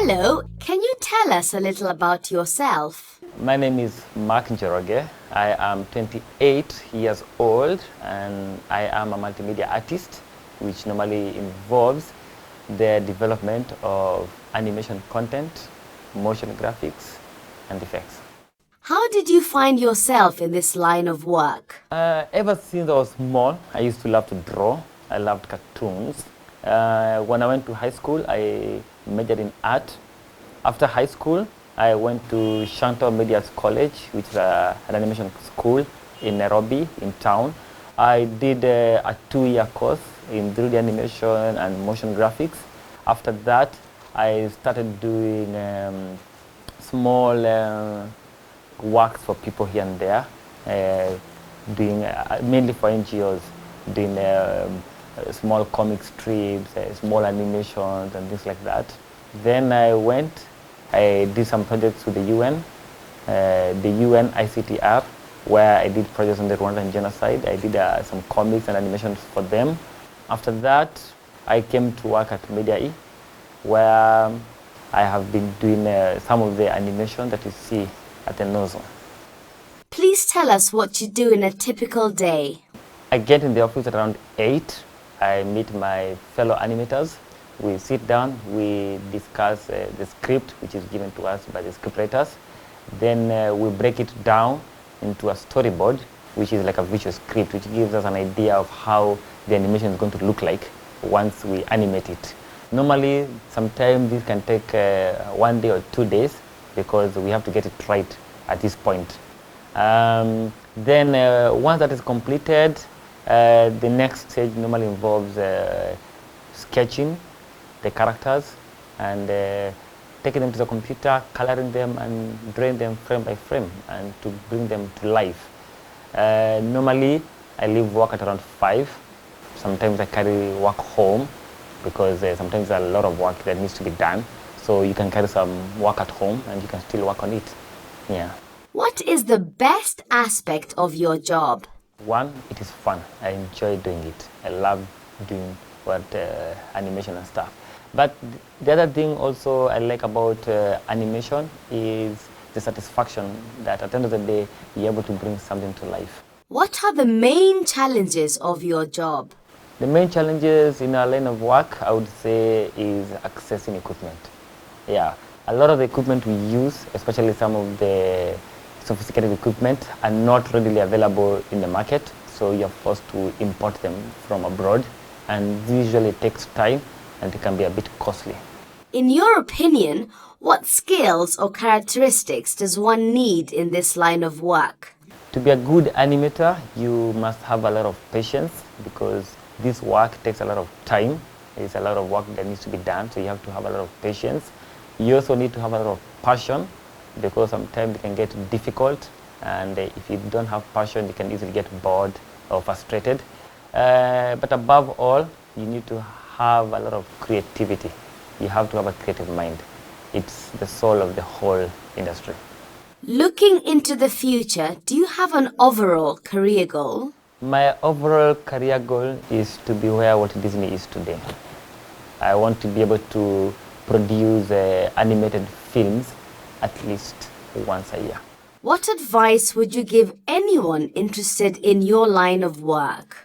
Hello, can you tell us a little about yourself? My name is Mark Njoroge. I am 28 years old and I am a multimedia artist, which normally involves the development of animation content, motion graphics, and effects. How did you find yourself in this line of work? Ever since I was small, I used to love to draw. I loved cartoons. When I went to high school, I majored in art. After high school, I went to Shanto Media College, which is an animation school in Nairobi, in town. I did a 2-year course in 3D animation and motion graphics. After that, I started doing small works for people here and there, doing mainly for NGOs, doing small comic strips, small animations, and things like that. Then I did some projects with the UN, the UN ICTR, where I did projects on the Rwandan genocide. I did some comics and animations for them. After that, I came to work at Media E, where I have been doing some of the animation that you see at the KnowZone. Please tell us what you do in a typical day. I get in the office at around 8. I meet my fellow animators. We sit down, we discuss the script which is given to us by the scriptwriters. Then we break it down into a storyboard, which is like a visual script, which gives us an idea of how the animation is going to look like once we animate it. Normally, sometimes this can take 1 day or 2 days because we have to get it right at this point. Then once that is completed, the next stage normally involves sketching the characters and taking them to the computer, coloring them and drawing them frame by frame and to bring them to life. Normally, I leave work at around 5. Sometimes I carry work home because sometimes there's a lot of work that needs to be done. So you can carry some work at home and you can still work on it. Yeah. What is the best aspect of your job? One, it is fun. I enjoy doing it. I love doing animation and stuff. But the other thing also I like about animation is the satisfaction that at the end of the day, you're able to bring something to life. What are the main challenges of your job? The main challenges in our line of work, I would say, is accessing equipment. Yeah, a lot of the equipment we use, especially some of the sophisticated equipment, are not readily available in the market, so you're forced to import them from abroad, and this usually takes time and it can be a bit costly. In your opinion, what skills or characteristics does one need in this line of work? To be a good animator, you must have a lot of patience because this work takes a lot of time. There's a lot of work that needs to be done, so you have to have a lot of patience. You also need to have a lot of passion because sometimes it can get difficult, and if you don't have passion, you can easily get bored or frustrated. But above all, you need to have a lot of creativity. You have to have a creative mind. It's the soul of the whole industry. Looking into the future, do you have an overall career goal? My overall career goal is to be where Walt Disney is today. I want to be able to produce animated films at least once a year. What advice would you give anyone interested in your line of work?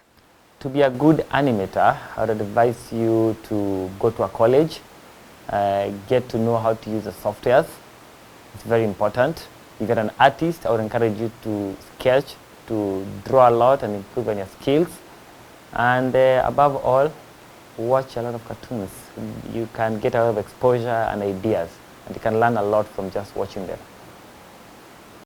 To be a good animator, I would advise you to go to a college, get to know how to use the softwares. It's very important. If you're an artist, I would encourage you to sketch, to draw a lot and improve on your skills. And above all, watch a lot of cartoons. You can get a lot of exposure and ideas, and you can learn a lot from just watching them.